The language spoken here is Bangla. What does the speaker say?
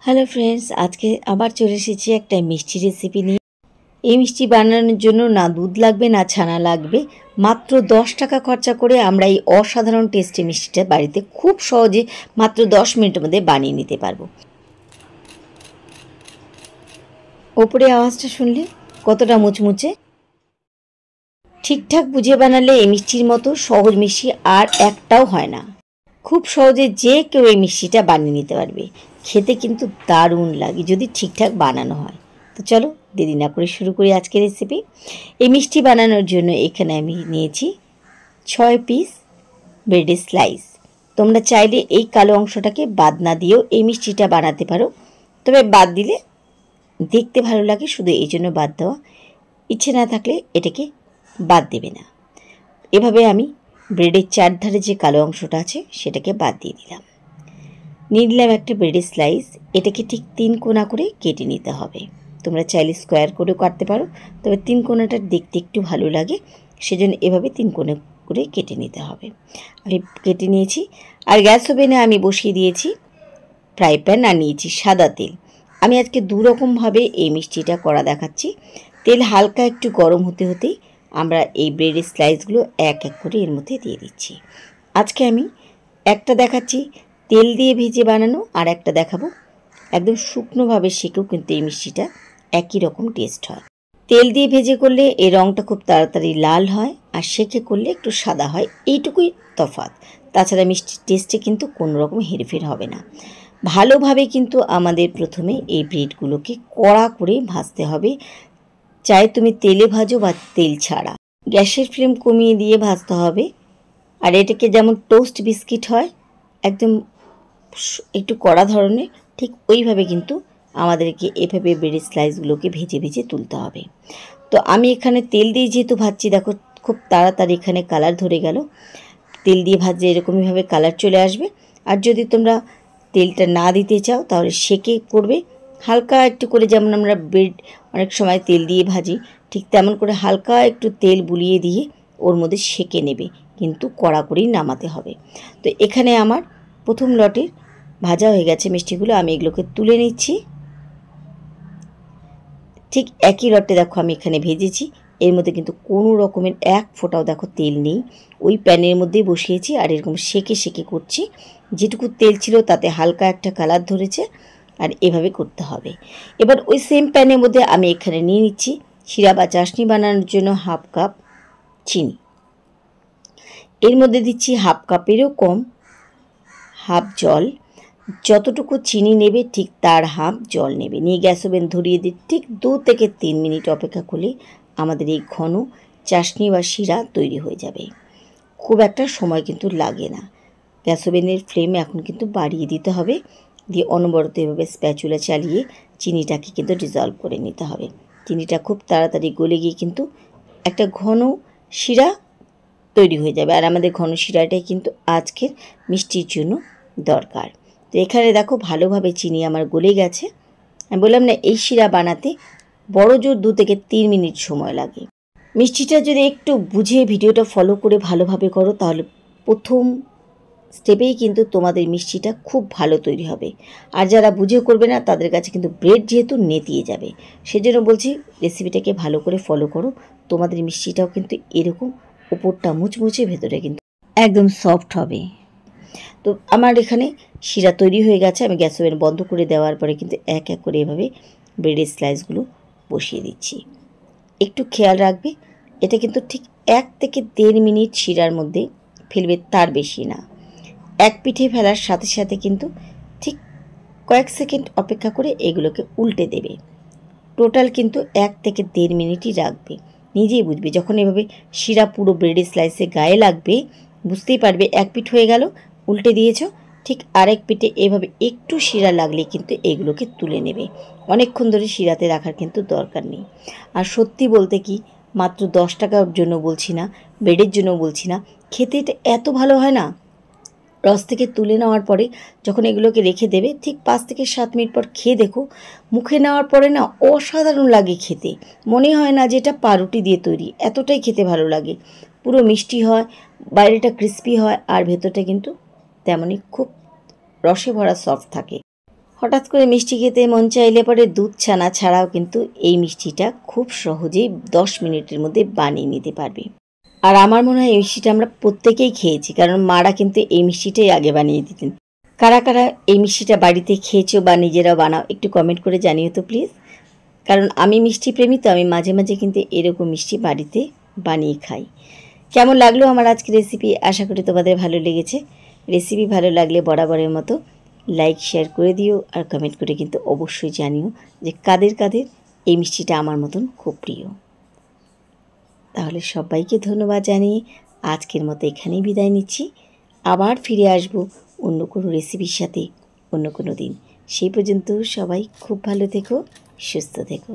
হ্যালো ফ্রেন্ডস, আজকে আবার চলে এসেছি একটা মিষ্টি রেসিপি নিয়ে। এই মিষ্টি বানানোর জন্য না দুধ লাগবে না ছানা লাগবে। মাত্র 10 টাকা খরচা করে আমরা এই অসাধারণ টেস্টি মিষ্টিটা বাড়িতে খুব সহজে মাত্র 10 মিনিটের মধ্যে বানিয়ে নিতে পারবো। ওপরে আওয়াজটা শুনলে কতটা মুচমুচে। ঠিকঠাক বুঝে বানালে এই মিষ্টির মতো সহজ মিষ্টি আর একটাও হয় না। খুব সহজে যে কেউ এই মিষ্টিটা বানিয়ে নিতে পারবে। খেতে কিন্তু দারুণ লাগে যদি ঠিকঠাক বানানো হয়। তো চলো দেরি না করে শুরু করি আজকের রেসিপি। এই মিষ্টি বানানোর জন্য এখানে আমি নিয়েছি 6 পিস ব্রেডের স্লাইস। তোমরা চাইলে এই কালো অংশটাকে বাদ না দিয়েও এই মিষ্টিটা বানাতে পারো, তবে বাদ দিলে দেখতে ভালো লাগে, শুধু এই জন্য বাদ দেওয়া। ইচ্ছে না থাকলে এটাকে বাদ দেবে না। এভাবে আমি ব্রেডের চারধারে যে কালো অংশটা আছে সেটাকে বাদ দিয়ে দিলাম। নিয়ে নিলাম একটা ব্রেডের স্লাইস। এটাকে ঠিক 3 কোনা করে কেটে নিতে হবে। তোমরা চাইলে স্কোয়ার করেও কাটতে পারো, তবে 3 কোনাটা দেখতে একটু ভালো লাগে, সেজন্য এভাবে 3 কোনা করে কেটে নিতে হবে। আমি কেটে নিয়েছি। আর গ্যাস ওভেনে আমি বসিয়ে দিয়েছি ফ্রাই প্যান, আর নিয়েছি সাদা তেল। আমি আজকে দুরকমভাবে এই মিষ্টিটা করা দেখাচ্ছি। তেল হালকা একটু গরম হতে হতেই আমরা এই ব্রেডের স্লাইসগুলো এক এক করে এর মধ্যে দিয়ে দিচ্ছি। আজকে আমি একটা দেখাচ্ছি তেল দিয়ে ভেজে বানানো, আর একটা দেখাবো একদম শুকনোভাবে সেকেও কিন্তু এই মিষ্টিটা একই রকম টেস্ট হয়। তেল দিয়ে ভেজে করলে এর রঙটা খুব তাড়াতাড়ি লাল হয়, আর সেকে করলে একটু সাদা হয়, এইটুকুই তফাৎ। তাছাড়া মিষ্টির টেস্টে কিন্তু কোনো রকম হেরফের হবে না। ভালোভাবে কিন্তু আমাদের প্রথমে এই ব্রেডগুলোকে কড়া করে ভাজতে হবে। চাই তুমি তেলে ভাজো বা তেল ছাড়া, গ্যাসের ফ্লেম কমিয়ে দিয়ে ভাজতে হবে। আর এটাকে যেমন টোস্ট বিস্কিট হয় একদম একটু কড়া ধরনের, ঠিক ওইভাবে কিন্তু আমাদেরকে এভাবে ব্রেডের স্লাইসগুলোকে ভেজে ভেজে তুলতে হবে। তো আমি এখানে তেল দিয়ে যেহেতু ভাজছি, দেখো খুব তাড়াতাড়ি এখানে কালার ধরে গেল। তেল দিয়ে ভাজলে এরকমইভাবে কালার চলে আসবে। আর যদি তোমরা তেলটা না দিতে চাও তাহলে সেকে করবে হালকা একটু করে, যেমন আমরা ব্রেড অনেক সময় তেল দিয়ে ভাজি, ঠিক তেমন করে হালকা একটু তেল বুলিয়ে দিয়ে ওর মধ্যে সেকে নেবে, কিন্তু কড়া করেই নামাতে হবে। তো এখানে আমার প্রথম লটের ভাজা হয়ে গেছে মিষ্টিগুলো, আমি এগুলোকে তুলে নিচ্ছি। ঠিক একই লটে দেখো আমি এখানে ভেজেছি, এর মধ্যে কিন্তু কোনো রকমের এক ফোঁটাও দেখো তেল নেই। ওই প্যানের মধ্যেই বসিয়েছি আর এরকম সেকে সেকে করছি। যেটুকু তেল ছিল তাতে হালকা একটা কালার ধরেছে, আর এভাবে করতে হবে। এবার ওই সেম প্যানের মধ্যে আমি এখানে নিয়ে নিচ্ছি শিরা বা চাশনি বানানোর জন্য হাফ কাপ চিনি। এর মধ্যে দিচ্ছি হাফ কাপেরও কম হাফ জল। যতটুকু চিনি নেবে ঠিক তার হাফ জল নেবে। নিয়ে গ্যাস ওভেন ধরিয়ে দিয়ে ঠিক 2 থেকে 3 মিনিট অপেক্ষা করলে আমাদের এই ঘন চাশনি বা শিরা তৈরি হয়ে যাবে। খুব একটা সময় কিন্তু লাগে না। গ্যাস ওভেনের ফ্লেম এখন কিন্তু বাড়িয়ে দিতে হবে, দিয়ে অনবরত এভাবে স্প্যাচুলা চালিয়ে চিনিটাকে কিন্তু ডিজলভ করে নিতে হবে। চিনিটা খুব তাড়াতাড়ি গলে গিয়ে কিন্তু একটা ঘন শিরা তৈরি হয়ে যাবে। আর আমাদের ঘন শিরাটাই কিন্তু আজকের মিষ্টির জন্য দরকার। তো এখানে দেখো ভালোভাবে চিনি আমার গলে গেছে। আমি বললাম না এই শিরা বানাতে বড় জোর 2 থেকে 3 মিনিট সময় লাগে। মিষ্টিটা যদি একটু বুঝে ভিডিওটা ফলো করে ভালোভাবে করো তাহলে প্রথম স্টেপেই কিন্তু তোমাদের মিষ্টিটা খুব ভালো তৈরি হবে। আর যারা বুঝে করবে না তাদের কাছে কিন্তু ব্রেড যেহেতু নেতিয়ে যাবে, সেজন্য বলছি রেসিপিটাকে ভালো করে ফলো করো। তোমাদের মিষ্টিটাও কিন্তু এরকম উপরটা মুচমুচে, ভেতরে কিন্তু একদম সফট হবে। তো আমার এখানে শিরা তৈরি হয়ে গেছে। আমি গ্যাস ওভেন বন্ধ করে দেওয়ার পরে কিন্তু এক এক করে এভাবে ব্রেডের স্লাইসগুলো বসিয়ে দিচ্ছি। একটু খেয়াল রাখবে এটা কিন্তু ঠিক 1 থেকে 1.5 মিনিট শিরার মধ্যে ফেলবে, তার বেশি না। এক পিঠে ফেলার সাথে সাথে কিন্তু ঠিক কয়েক সেকেন্ড অপেক্ষা করে এগুলোকে উল্টে দেবে। টোটাল কিন্তু 1 থেকে 1.5 মিনিটই রাখবে। নিজেই বুঝবে যখন এভাবে শিরা পুরো ব্রেডের স্লাইসে গায়ে লাগবে, বুঝতেই পারবে এক পিঠ হয়ে গেল, উল্টে দিয়েছো। ঠিক আরেক পিঠে এভাবে একটু শিরা লাগলে কিন্তু এগুলোকে তুলে নেবে। অনেকক্ষণ ধরে শিরাতে রাখার কিন্তু দরকার নেই। আর সত্যি বলতে কি, মাত্র 10 টাকার জন্য বলছি না, ব্রেডের জন্য বলছি না, খেতে এটা এত ভালো হয় না। রস থেকে তুলে নেওয়ার পরে যখন এগুলোকে রেখে দেবে, ঠিক 5 থেকে 7 মিনিট পর খেয়ে দেখো, মুখে নেওয়ার পরে না অসাধারণ লাগে খেতে। মনে হয় না যে এটা পাউরুটি দিয়ে তৈরি, এতটাই খেতে ভালো লাগে। পুরো মিষ্টি হয়, বাইরেটা ক্রিস্পি হয়, আর ভেতরটা কিন্তু তেমনই খুব রসে ভরা সফট থাকে। হঠাৎ করে মিষ্টি খেতে মন চাইলে পরে দুধ ছানা ছাড়াও কিন্তু এই মিষ্টিটা খুব সহজেই 10 মিনিটের মধ্যে বানিয়ে নিতে পারবে। আর আমার মনে হয় এই মিষ্টিটা আমরা প্রত্যেকেই খেয়েছি, কারণ মারা কিন্তু এই মিষ্টিটাই আগে বানিয়ে দিতেন। কারা কারা এই মিষ্টিটা বাড়িতে খেয়েছো বা নিজেরা বানাও একটু কমেন্ট করে জানিও তো প্লিজ। কারণ আমি মিষ্টি প্রেমী, তো আমি মাঝে মাঝে কিন্তু এরকম মিষ্টি বাড়িতে বানিয়ে খাই। কেমন লাগলো আমার আজকের রেসিপি? আশা করি তোমাদের ভালো লেগেছে। রেসিপি ভালো লাগলে বরাবরের মতো লাইক শেয়ার করে দিও, আর কমেন্ট করে কিন্তু অবশ্যই জানিও যে কাদের কাদের এই মিষ্টিটা আমার মতন খুব প্রিয়। তাহলে সবাইকে ধন্যবাদ জানিয়ে আজকের মতো এখানেই বিদায় নিচ্ছি। আবার ফিরে আসব অন্য কোনো রেসিপির সাথে অন্য কোনো দিন। সেই পর্যন্ত সবাই খুব ভালো থেকো, সুস্থ থেকো।